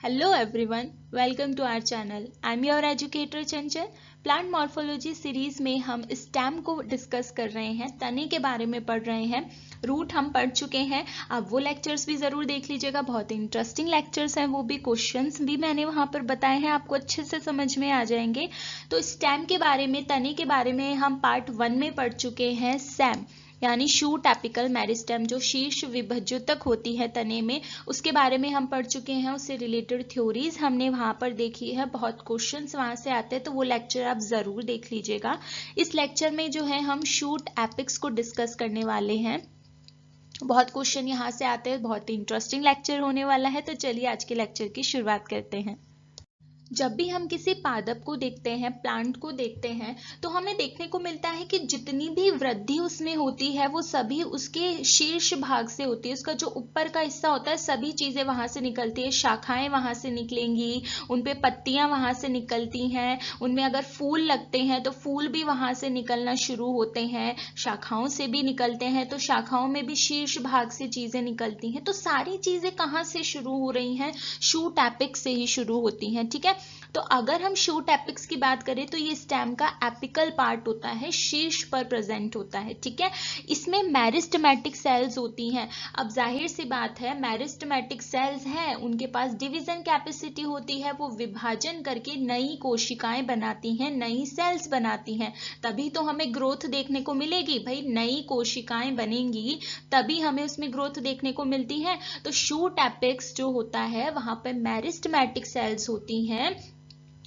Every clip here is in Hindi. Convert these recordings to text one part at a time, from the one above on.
Hello everyone, welcome to our channel. I'm your educator Chanchal. Plant morphology series में हम स्टेम को डिस्कस कर रहे हैं, तने के बारे में पढ़ रहे हैं. रूट हम पढ़ चुके हैं. आप वो लेक्चर्स भी ज़रूर देख लीजिएगा, बहुत इंटरेस्टिंग लेक्चर्स हैं. वो भी क्वेश्चंस भी मैंने वहाँ पर बताए हैं, आपको अच्छे से समझ में आ जाएंगे. तो स्टेम के बारे में, तने के बारे में हम पार्ट 1 में पढ़ चुके हैं. सैम यानी शूट एपिकल मेरिस्टेम, जो शीर्ष विभज्युतक होती है तने में, उसके बारे में हम पढ़ चुके हैं. उससे रिलेटेड थ्योरीज हमने वहाँ पर देखी है. बहुत क्वेश्चंस वहाँ से आते हैं, तो वो लेक्चर आप ज़रूर देख लीजिएगा. इस लेक्चर में जो है हम शूट एपिक्स को डिस्कस करने वाले हैं. बहुत क्वेश्चन यहाँ से आते हैं, बहुत इंटरेस्टिंग लेक्चर होने वाला है. तो चलिए आज के लेक्चर की शुरुआत करते हैं. जब भी हम किसी पादप को देखते हैं, प्लांट को देखते हैं, तो हमें देखने को मिलता है कि जितनी भी वृद्धि उसमें होती है वो सभी उसके शीर्ष भाग से होती है. उसका जो ऊपर का हिस्सा होता है, सभी चीजें वहां से निकलती है. शाखाएं वहां से निकलेंगी, उनपे पत्तियां वहां से निकलती हैं. उनमें अगर फूल लगते हैं तो फूल भी वहां से निकलना शुरू होते हैं. शाखाओं से भी निकलते हैं तो शाखाओं में भी शीर्ष भाग से चीजें निकलती हैं. तो सारी चीजें कहाँ से शुरू हो रही हैं? शूट एपिक्स से ही शुरू होती हैं. ठीक है. तो अगर हम शूट एपिक्स की बात करें तो ये स्टेम का एपिकल पार्ट होता है, शीर्ष पर प्रेजेंट होता है. ठीक है. इसमें मेरिस्टेमेटिक सेल्स होती हैं. अब जाहिर सी बात है, मेरिस्टेमेटिक सेल्स हैं, उनके पास डिवीजन कैपेसिटी होती है. वो विभाजन करके नई कोशिकाएं बनाती हैं, नई सेल्स बनाती हैं. तभी तो हमें ग्रोथ देखने को मिलेगी. भाई नई कोशिकाएं बनेंगी तभी हमें उसमें ग्रोथ देखने को मिलती है. तो शूट एपिक्स जो होता है वहां पर मेरिस्टेमेटिक सेल्स होती हैं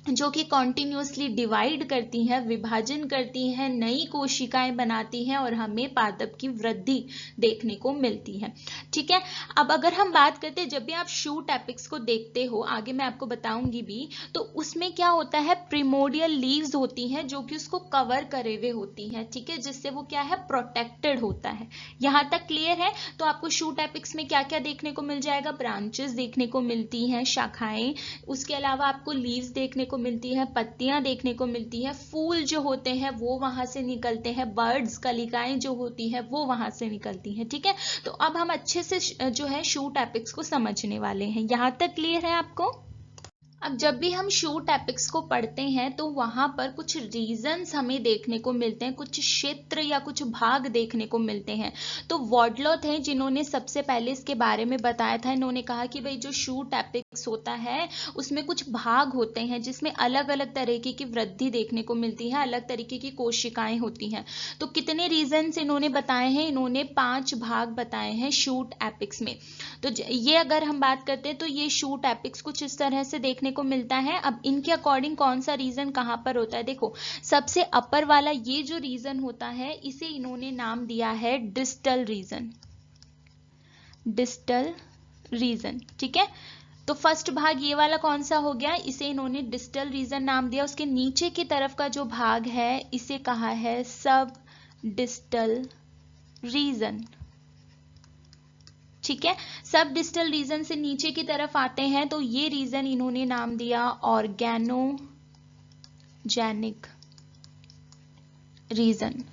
जो कि कॉन्टिन्यूसली डिवाइड करती हैं, विभाजन करती हैं, नई कोशिकाएं बनाती हैं और हमें पादप की वृद्धि देखने को मिलती है. ठीक है. अब अगर हम बात करते हैं, जब भी आप शूट एपिक्स को देखते हो, आगे मैं आपको बताऊंगी भी, तो उसमें क्या होता है, प्रिमोडियल लीव्स होती हैं जो कि उसको कवर करे हुए होती हैं. ठीक है. जिससे वो क्या है, प्रोटेक्टेड होता है. यहां तक क्लियर है? तो आपको शूट एपिक्स में क्या क्या देखने को मिल जाएगा? ब्रांचेस देखने को मिलती हैं, शाखाएं, उसके अलावा आपको लीव्स देखने को मिलती है, पत्तियां देखने को मिलती है, फूल जो होते हैं वो वहां से निकलते हैं, बर्ड्स, कलिकाएं जो होती है वो वहां से निकलती हैं. ठीक है. तो अब हम अच्छे से जो है शूट एपिक्स को समझने वाले हैं. यहां तक क्लियर है आपको? अब जब भी हम शूट एपिक्स को पढ़ते हैं तो वहां पर कुछ रीजन्स हमें देखने को मिलते हैं, कुछ क्षेत्र या कुछ भाग देखने को मिलते हैं. तो वॉडलॉ थे जिन्होंने सबसे पहले इसके बारे में बताया था. इन्होंने कहा कि भाई जो शूट एपिक्स होता है उसमें कुछ भाग होते हैं जिसमें अलग अलग तरीके की वृद्धि देखने को मिलती है, अलग तरीके की कोशिकाएं होती हैं. तो कितने रीजन्स इन्होंने बताए हैं? इन्होंने 5 भाग बताए हैं शूट एपिक्स में. तो ये अगर हम बात करते हैं तो ये शूट एपिक्स कुछ इस तरह से देखने को मिलता है. अब इनके अकॉर्डिंग कौन सा रीजन कहां पर होता है? देखो, सबसे अपर वाला ये जो रीजन होता है इसे इन्होंने नाम दिया है डिस्टल रीजन. Distal reason. ठीक है. तो फर्स्ट भाग ये वाला कौन सा हो गया? इसे इन्होंने डिस्टल रीजन नाम दिया. उसके नीचे की तरफ का जो भाग है इसे कहा है सब डिस्टल रीजन. ठीक है. सब डिस्टल रीजन से नीचे की तरफ आते हैं तो ये रीजन इन्होंने नाम दिया ऑर्गेनोजेनिक रीजन.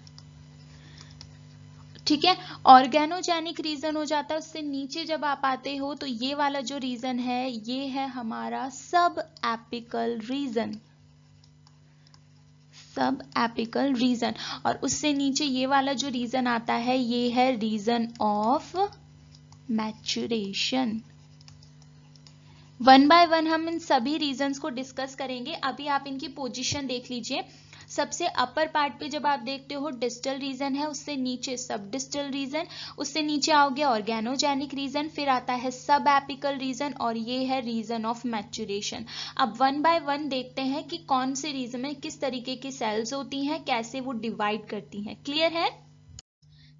ठीक है. ऑर्गेनोजेनिक रीजन हो जाता है. उससे नीचे जब आप आते हो तो ये वाला जो रीजन है ये है हमारा सब एपिकल रीजन. सब एपिकल रीजन. और उससे नीचे ये वाला जो रीजन आता है ये है reason of maturation. One by one हम इन सभी रीजन्स को डिस्कस करेंगे. अभी आप इनकी पोजीशन देख लीजिए. सबसे अपर पार्ट पे जब आप देखते हो डिस्टल रीजन है, उससे नीचे सब डिस्टल रीजन, उससे नीचे आओगे ऑर्गेनोजेनिक रीजन, फिर आता है सब एपिकल रीजन और ये है रीजन ऑफ मैच्योरेशन. अब वन बाय वन देखते हैं कि कौन से रीजन में किस तरीके की सेल्स होती हैं, कैसे वो डिवाइड करती हैं. क्लियर है?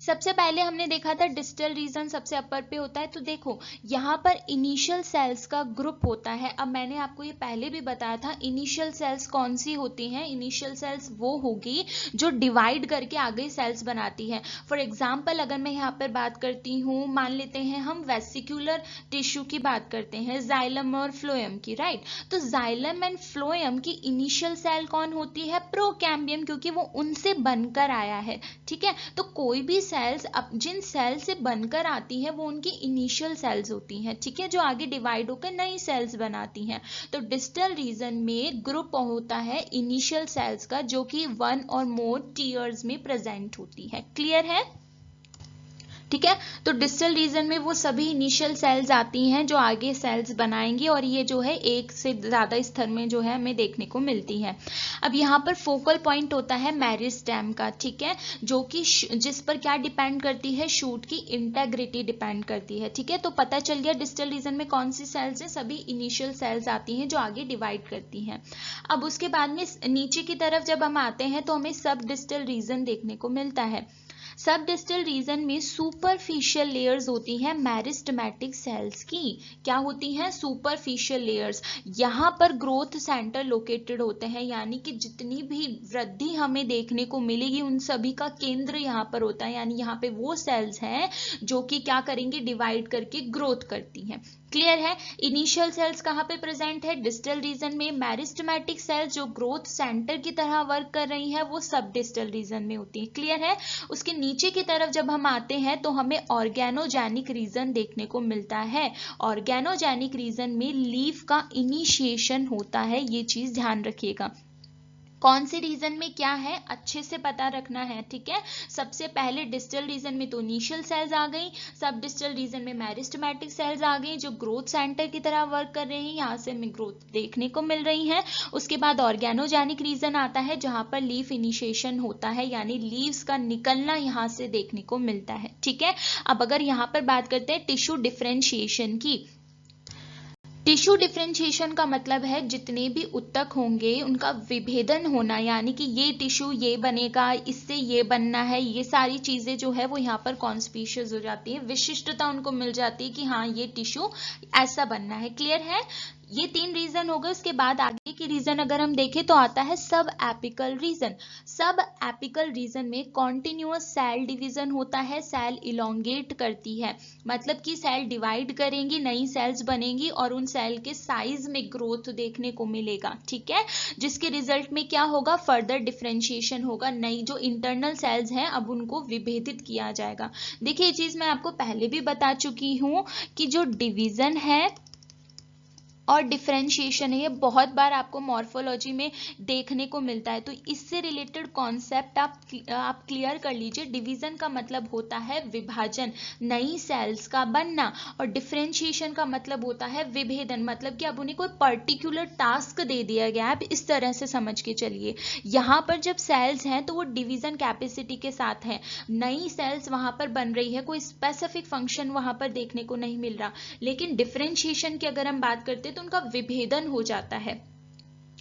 सबसे पहले हमने देखा था डिस्टल रीजन सबसे अपर पे होता है. तो देखो यहाँ पर इनिशियल सेल्स का ग्रुप होता है. अब मैंने आपको ये पहले भी बताया था, इनिशियल सेल्स कौन सी होती हैं? इनिशियल सेल्स वो होगी जो डिवाइड करके आगे सेल्स बनाती है. फॉर एग्जाम्पल अगर मैं यहाँ पर बात करती हूँ, मान लेते हैं हम वेसिकुलर टिश्यू की बात करते हैं, जाइलम और फ्लोएम की, राइट. तो जाइलम एंड फ्लोएम की इनिशियल सेल कौन होती है? प्रोकैम्बियम, क्योंकि वो उनसे बनकर आया है. ठीक है. तो कोई भी सेल्स जिन सेल से बनकर आती है वो उनकी इनिशियल सेल्स होती हैं, ठीक है, जो आगे डिवाइड होकर नई सेल्स बनाती हैं। तो डिस्टल रीजन में ग्रुप होता है इनिशियल सेल्स का, जो कि 1 और मोर टीयर्स में प्रेजेंट होती है। क्लियर है? ठीक है, तो डिस्टल रीजन में वो सभी इनिशियल सेल्स आती हैं जो आगे सेल्स बनाएंगी, और ये जो है एक से ज्यादा स्तर में जो है हमें देखने को मिलती है। अब यहाँ पर फोकल पॉइंट होता है मेरिस्टेम का, ठीक है, जो कि जिस पर क्या डिपेंड करती है, शूट की इंटेग्रिटी डिपेंड करती है। ठीक है, तो पता चल गया डिस्टल रीजन में कौन सी सेल्स हैं, सभी इनिशियल सेल्स आती हैं जो आगे डिवाइड करती हैं। अब उसके बाद में नीचे की तरफ जब हम आते हैं तो हमें सब डिस्टल रीजन देखने को मिलता है। सब डिस्टल रीजन में सुपरफिशियल लेयर्स होती हैं मेरिस्टेमेटिक सेल्स की। क्या होती हैं? Superficial layers. यहाँ पर ग्रोथ सेंटर लोकेटेड होते हैं, यानी कि जितनी भी वृद्धि हमें देखने को मिलेगी उन सभी का केंद्र यहाँ पर होता है, यानी यहाँ पे वो सेल्स हैं जो कि क्या करेंगे, डिवाइड करके ग्रोथ करती हैं। क्लियर है? इनिशियल सेल्स कहाँ पे प्रेजेंट है? डिस्टल रीजन में। मेरिस्टेमेटिक सेल्स जो ग्रोथ सेंटर की तरह वर्क कर रही है वो सब डिस्टल रीजन में होती है। क्लियर है? उसके नीचे की तरफ जब हम आते हैं तो हमें ऑर्गेनोजेनिक रीजन देखने को मिलता है। ऑर्गेनोजेनिक रीजन में लीफ का इनिशिएशन होता है, ये चीज ध्यान रखिएगा। कौन से रीजन में क्या है अच्छे से पता रखना है, ठीक है। सबसे पहले डिस्टल रीजन में तो इनिशियल सेल्स आ गई, सब डिस्टल रीजन में मेरिस्टेमेटिक सेल्स आ गई जो ग्रोथ सेंटर की तरह वर्क कर रही हैं, यहाँ से हमें ग्रोथ देखने को मिल रही है। उसके बाद ऑर्गेनोजेनिक रीजन आता है जहां पर लीफ इनिशिएशन होता है, यानी लीव्स का निकलना यहाँ से देखने को मिलता है, ठीक है। अब अगर यहाँ पर बात करते हैं टिश्यू डिफरेंशिएशन की, टिश्यू डिफरेंशिएशन का मतलब है जितने भी ऊतक होंगे उनका विभेदन होना, यानी कि ये टिश्यू ये बनेगा, इससे ये बनना है, ये सारी चीजें जो है वो यहाँ पर कॉन्स्पीशियस हो जाती है, विशिष्टता उनको मिल जाती है कि हाँ ये टिश्यू ऐसा बनना है। क्लियर है? ये 3 रीजन हो गए। उसके बाद आगे की रीजन अगर हम देखें तो आता है सब एपिकल रीजन। सब एपिकल रीजन में कॉन्टिन्यूअस सेल डिवीजन होता है, सेल इलोंगेट करती है, मतलब कि सेल डिवाइड करेंगी, नई सेल्स बनेंगी और उन सेल के साइज में ग्रोथ देखने को मिलेगा, ठीक है, जिसके रिजल्ट में क्या होगा, फर्दर डिफरेंशिएशन होगा, नई जो इंटरनल सेल्स हैं अब उनको विभेदित किया जाएगा। देखिए ये चीज मैं आपको पहले भी बता चुकी हूँ कि जो डिवीजन है और डिफरेंशिएशन है ये बहुत बार आपको मॉर्फोलॉजी में देखने को मिलता है, तो इससे रिलेटेड कॉन्सेप्ट आप क्लियर कर लीजिए। डिवीजन का मतलब होता है विभाजन, नई सेल्स का बनना, और डिफरेंशिएशन का मतलब होता है विभेदन, मतलब कि अब उन्हें कोई पर्टिकुलर टास्क दे दिया गया है। आप इस तरह से समझ के चलिए, यहाँ पर जब सेल्स हैं तो वो डिवीजन कैपेसिटी के साथ हैं, नई सेल्स वहां पर बन रही है, कोई स्पेसिफिक फंक्शन वहां पर देखने को नहीं मिल रहा। लेकिन डिफरेंशिएशन की अगर हम बात करते तो उनका विभेदन हो जाता है,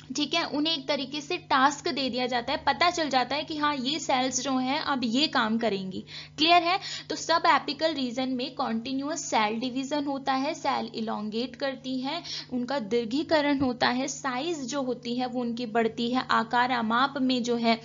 ठीक है, उन्हें एक तरीके से टास्क दे दिया जाता है, पता चल जाता है कि हाँ ये सेल्स जो हैं अब ये काम करेंगी। क्लियर है? तो सब एपिकल रीजन में कॉन्टिन्यूअस सेल डिवीजन होता है, सेल इलोंगेट करती है, उनका दीर्घीकरण होता है, साइज जो होती है वो उनकी बढ़ती है, आकार आमाप में जो है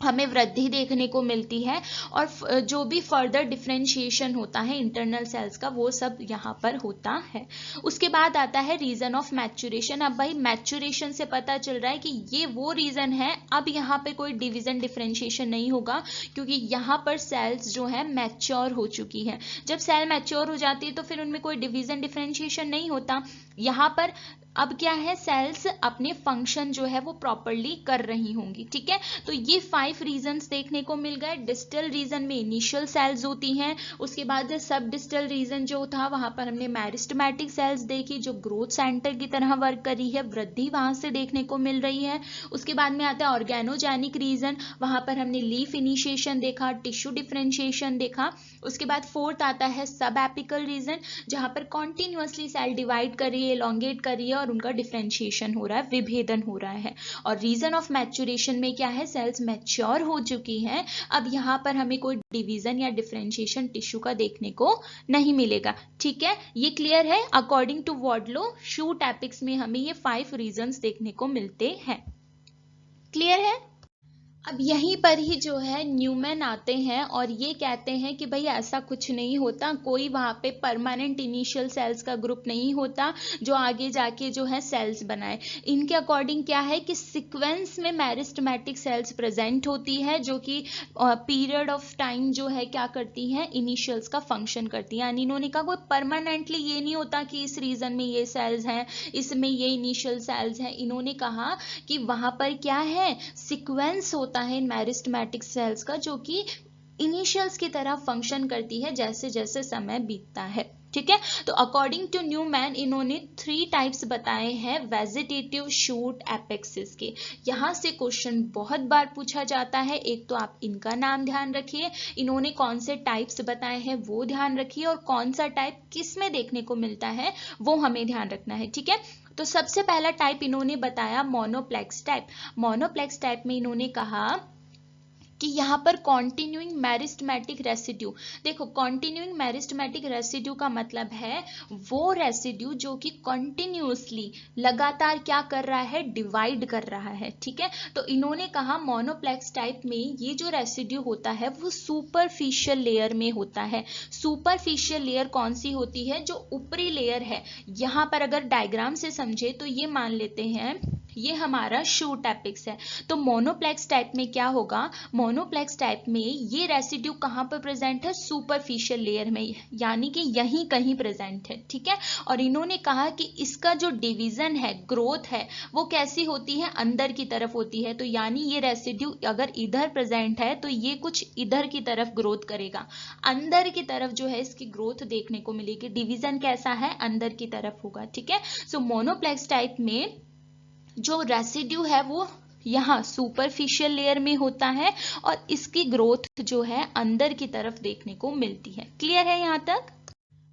हमें वृद्धि देखने को मिलती है, और जो भी फर्दर डिफरेंशिएशन होता है इंटरनल सेल्स का वो सब यहाँ पर होता है। उसके बाद आता है रीजन ऑफ मैच्योरेशन। अब भाई मैच्योरेशन से पता चल रहा है कि ये वो रीजन है, अब यहाँ पे कोई डिवीजन डिफरेंशिएशन नहीं होगा क्योंकि यहाँ पर सेल्स जो है मैच्योर हो चुकी है। जब सेल मैच्योर हो जाती है तो फिर उनमें कोई डिवीजन डिफरेंशिएशन नहीं होता। यहाँ पर अब क्या है, सेल्स अपने फंक्शन जो है वो प्रॉपरली कर रही होंगी, ठीक है। तो ये 5 रीजन्स देखने को मिल गए। डिस्टल रीजन में इनिशियल सेल्स होती हैं, उसके बाद सब डिस्टल रीजन जो था वहां पर हमने मेरिस्टेमेटिक सेल्स देखी जो ग्रोथ सेंटर की तरह वर्क कर रही है, वृद्धि वहां से देखने को मिल रही है। उसके बाद में आता है ऑर्गेनोजेनिक रीजन, वहां पर हमने लीफ इनिशिएशन देखा, टिश्यू डिफरेंशिएशन देखा। उसके बाद फोर्थ आता है सब एपिकल रीजन, जहां पर कॉन्टिन्यूअसली सेल डिवाइड कर रही है, एलोंगेट कर रही है और उनका डिफरेंशिएशन हो रहा है, विभेदन हो रहा है। और रीजन ऑफ मैच्योरेशन में क्या है, सेल्स मैच्योर हो चुकी हैं, अब यहाँ पर हमें कोई डिवीजन या डिफरेंशिएशन टिश्यू का देखने को नहीं मिलेगा, ठीक है। ये क्लियर है? According to Wardlaw shoot apex में हमें ये 5 रीजन्स देखने को मिलते हैं। क्लियर है? अब यहीं पर ही जो है न्यूमैन आते हैं और ये कहते हैं कि भाई ऐसा कुछ नहीं होता, कोई वहाँ पे परमानेंट इनिशियल सेल्स का ग्रुप नहीं होता जो आगे जाके जो है सेल्स बनाए। इनके अकॉर्डिंग क्या है कि सीक्वेंस में मेरिस्टेमेटिक सेल्स प्रेजेंट होती है जो कि पीरियड ऑफ टाइम जो है क्या करती हैं, इनिशियल्स का फंक्शन करती है। यानी इन्होंने कहा कोई परमानेंटली ये नहीं होता कि इस रीजन में ये सेल्स हैं, इसमें ये इनिशियल सेल्स हैं। इन्होंने कहा कि वहां पर क्या है, सीक्वेंस होता है इन मेरिस्टेमेटिक सेल्स का जो कि इनिशियल्स की तरह फंक्शन करती है जैसे जैसे समय बीतता है। ठीक है, तो अकॉर्डिंग टू न्यूमैन इन्होंने 3 टाइप्स बताए हैं वेजिटेटिव शूट एपेक्सिस के। यहां से क्वेश्चन बहुत बार पूछा जाता है। एक तो आप इनका नाम ध्यान रखिए, इन्होंने कौन से टाइप्स बताए हैं वो ध्यान रखिए, और कौन सा टाइप किस में देखने को मिलता है वो हमें ध्यान रखना है। ठीक है, तो सबसे पहला टाइप इन्होंने बताया मोनोप्लेक्स टाइप। मोनोप्लेक्स टाइप में इन्होंने कहा कि यहाँ पर कॉन्टिन्यूइंग मेरिस्टेमेटिक रेसिड्यू। देखो, कॉन्टिन्यूइंग मेरिस्टेमेटिक रेसिड्यू का मतलब है वो रेसिड्यू जो कि कॉन्टिन्यूसली लगातार क्या कर रहा है, डिवाइड कर रहा है। ठीक है, तो इन्होंने कहा मोनोप्लेक्स टाइप में ये जो रेसिड्यू होता है वो सुपरफिशियल लेयर में होता है। सुपरफिशियल लेयर कौन सी होती है, जो ऊपरी लेयर है। यहाँ पर अगर डायग्राम से समझे तो ये मान लेते हैं ये हमारा शूट एपिक्स है। तो मोनोप्लेक्स टाइप में क्या होगा, मोनोप्लेक्स टाइप में ये रेसिड्यू कहाँ पर प्रेजेंट है, सुपरफिशियल लेयर में, यानी कि यहीं कहीं प्रेजेंट है। ठीक है, और इन्होंने कहा कि इसका जो डिवीजन है, ग्रोथ है, वो कैसी होती है, अंदर की तरफ होती है। तो यानी ये रेसिड्यू अगर इधर प्रेजेंट है तो ये कुछ इधर की तरफ ग्रोथ करेगा, अंदर की तरफ जो है इसकी ग्रोथ देखने को मिलेगी। डिवीजन कैसा है, अंदर की तरफ होगा। ठीक है, सो मोनोप्लेक्स टाइप में जो रेसिड्यू है वो यहाँ सुपरफिशियल लेयर में होता है और इसकी ग्रोथ जो है अंदर की तरफ देखने को मिलती है। क्लियर है यहाँ तक?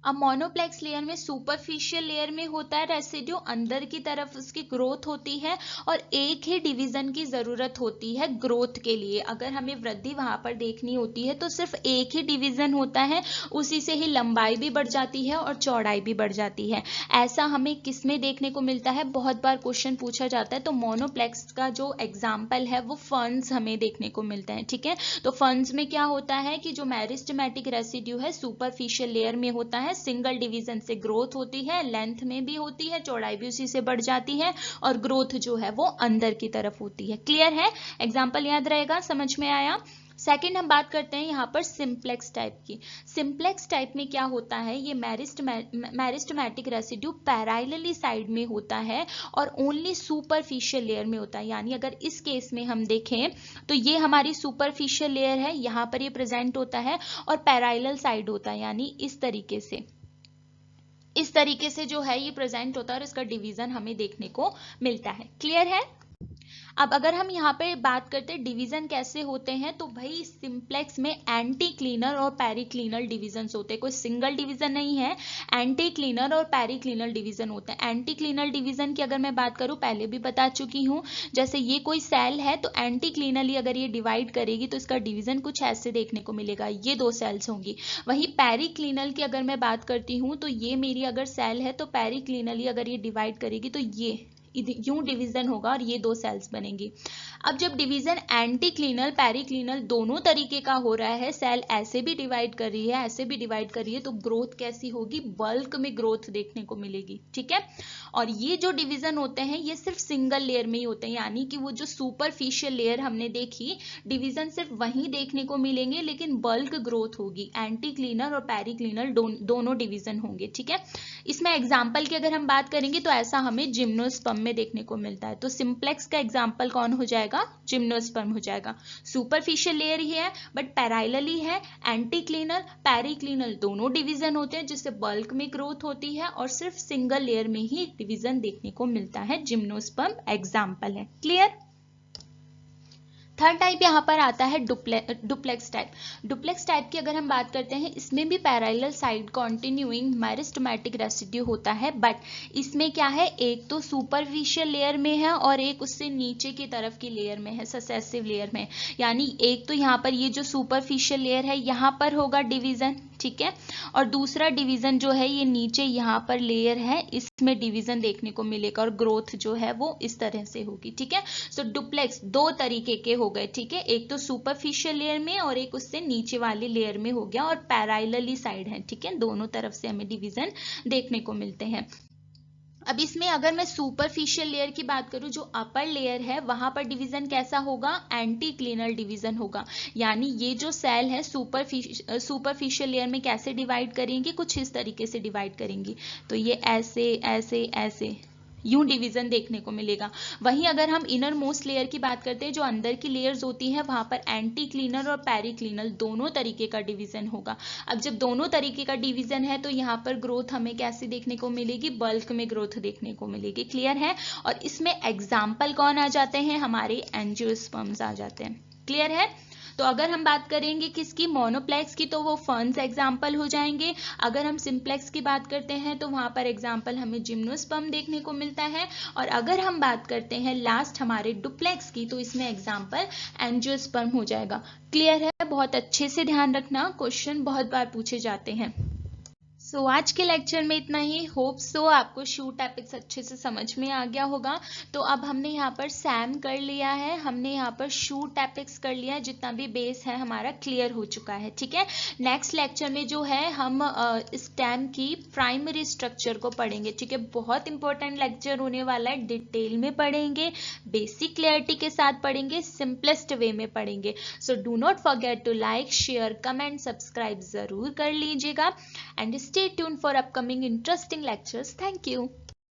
अब मोनोप्लेक्स लेयर में सुपरफिशियल लेयर में होता है रेसिड्यू, अंदर की तरफ उसकी ग्रोथ होती है और एक ही डिवीजन की जरूरत होती है ग्रोथ के लिए। अगर हमें वृद्धि वहां पर देखनी होती है तो सिर्फ एक ही डिवीजन होता है, उसी से ही लंबाई भी बढ़ जाती है और चौड़ाई भी बढ़ जाती है। ऐसा हमें किस में देखने को मिलता है, बहुत बार क्वेश्चन पूछा जाता है। तो मोनोप्लेक्स का जो एग्जाम्पल है वो फर्न्स हमें देखने को मिलता है। ठीक है, तो फर्न्स में क्या होता है कि जो मेरिस्टेमेटिक रेसिड्यू है सुपरफिशियल लेयर में होता है, सिंगल डिवीजन से ग्रोथ होती है, लेंथ में भी होती है, चौड़ाई भी उसी से बढ़ जाती है और ग्रोथ जो है वो अंदर की तरफ होती है। क्लियर है? एग्जाम्पल याद रहेगा, समझ में आया? सेकेंड हम बात करते हैं यहाँ पर सिंप्लेक्स टाइप की। सिंप्लेक्स टाइप में क्या होता है, ये मेरिस्टेमेटिक रेसिड्यू पैरेलली साइड में होता है और ओनली सुपरफिशियल लेयर में होता है। यानी अगर इस केस में हम देखें तो ये हमारी सुपरफिशियल लेयर है, यहाँ पर ये प्रेजेंट होता है और पैरेलल साइड होता है, यानी इस तरीके से जो है ये प्रेजेंट होता है और इसका डिवीजन हमें देखने को मिलता है। क्लियर है? अब अगर हम यहाँ पे बात करते हैं डिवीजन कैसे होते हैं, तो भाई सिंप्लेक्स में एंटी क्लीनर और पेरिक्लीनल डिवीजन होते हैं। कोई सिंगल डिवीजन नहीं है, एंटी क्लीनर और पेरिक्लीनल डिवीजन होते हैं। एंटी क्लीनल डिवीजन की अगर मैं बात करूँ, पहले भी बता चुकी हूँ, जैसे ये कोई सेल है तो एंटी क्लीनली अगर ये डिवाइड करेगी तो इसका डिवीजन कुछ ऐसे देखने को मिलेगा, ये 2 सेल्स होंगी। वहीं पेरिक्लीनल की अगर मैं बात करती हूँ तो ये मेरी अगर सेल है तो पेरिक्लीनली अगर ये डिवाइड करेगी तो ये यूं डिवीजन होगा और ये 2 सेल्स बनेंगी। अब जब डिवीजन एंटी क्लीनल पेरिक्लीनल दोनों तरीके का हो रहा है, सेल ऐसे भी डिवाइड कर रही है, ऐसे भी डिवाइड कर रही है, तो ग्रोथ कैसी होगी, बल्क में ग्रोथ देखने को मिलेगी। ठीक है, और ये जो डिवीजन होते हैं ये सिर्फ सिंगल लेयर में ही होते हैं, यानी कि वो जो सुपरफिशियल लेयर हमने देखी, डिवीजन सिर्फ वहीं देखने को मिलेंगे, लेकिन बल्क ग्रोथ होगी। एंटी क्लीनल और पेरिक्लीनल दोनों डिवीजन होंगे। ठीक है, इसमें एग्जाम्पल की अगर हम बात करेंगे तो ऐसा हमें जिम्नोस्पर्म में देखने को मिलता है। तो सिंप्लेक्स का एग्जाम्पल कौन हो जाएगा, जिम्नोस्पर्म हो जाएगा। सुपरफिशियल लेयर ही है बट पैरेलली है, एंटी क्लीनल पेरिक्लीनल दोनों डिवीजन होते हैं जिससे बल्क में ग्रोथ होती है और सिर्फ सिंगल लेयर में ही डिवीजन देखने को मिलता है। जिम्नोस्पर्म एग्जाम्पल है। क्लियर? थर्ड टाइप यहाँ पर आता है डुप्लेक्स टाइप। डुप्लेक्स टाइप की अगर हम बात करते हैं, इसमें भी parallel side continuing meristematic residue होता है, बट इसमें क्या है, एक तो सुपरफिशियल लेयर में है और एक उससे नीचे की तरफ की लेयर में है, सक्सेसिव लेयर में। यानी एक तो यहाँ पर ये जो सुपरफिशियल लेयर है यहाँ पर होगा डिवीजन, ठीक है। और दूसरा डिवीजन जो है ये नीचे यहाँ पर लेयर है, इसमें डिवीजन देखने को मिलेगा और ग्रोथ जो है वो इस तरह से होगी, ठीक है। सो डुप्लेक्स दो तरीके के हो गए, ठीक है, एक तो सुपरफिशियल लेयर में और एक उससे नीचे वाली लेयर में हो गया, और पैरेलली साइड है, ठीक है, दोनों तरफ से हमें डिवीजन देखने को मिलते हैं। अब इसमें अगर मैं सुपरफिशियल लेयर की बात करूं, जो अपर लेयर है वहां पर डिवीजन कैसा होगा, एंटी क्लीनल डिवीजन होगा। यानी ये जो सेल है सुपरफिशियल लेयर में कैसे डिवाइड करेंगे, कुछ इस तरीके से डिवाइड करेंगी, तो ये ऐसे ऐसे ऐसे यूं डिवीजन देखने को मिलेगा। वहीं अगर हम इनर मोस्ट लेयर की बात करते हैं, जो अंदर की लेयर्स होती हैं, वहां पर एंटी क्लीनल और पेरी क्लीनल दोनों तरीके का डिवीजन होगा। अब जब दोनों तरीके का डिवीजन है तो यहाँ पर ग्रोथ हमें कैसे देखने को मिलेगी, बल्क में ग्रोथ देखने को मिलेगी, क्लियर है। और इसमें एग्जाम्पल कौन आ जाते हैं, हमारे एंजियोस्पर्म्स आ जाते हैं, क्लियर है। तो अगर हम बात करेंगे किसकी, मोनोप्लेक्स की, तो वो फर्न्स एग्जाम्पल हो जाएंगे। अगर हम सिंप्लेक्स की बात करते हैं तो वहां पर एग्जाम्पल हमें जिम्नोस्पर्म देखने को मिलता है। और अगर हम बात करते हैं लास्ट हमारे डुप्लेक्स की, तो इसमें एग्जाम्पल एंजियोस्पर्म हो जाएगा, क्लियर है। बहुत अच्छे से ध्यान रखना, क्वेश्चन बहुत बार पूछे जाते हैं। सो आज के लेक्चर में इतना ही। होप सो आपको शू टॉपिक्स अच्छे से समझ में आ गया होगा। तो अब हमने यहाँ पर सैम कर लिया है, हमने यहाँ पर शू टॉपिक्स कर लिया है, जितना भी बेस है हमारा क्लियर हो चुका है, ठीक है। नेक्स्ट लेक्चर में जो है हम स्टेम की प्राइमरी स्ट्रक्चर को पढ़ेंगे, ठीक है। बहुत इंपॉर्टेंट लेक्चर होने वाला है, डिटेल में पढ़ेंगे, बेसिक क्लियरिटी के साथ पढ़ेंगे, सिंपलेस्ट वे में पढ़ेंगे। So do not forget to like, share, comment, subscribe जरूर कर लीजिएगा। And stay tuned for upcoming interesting lectures. Thank you.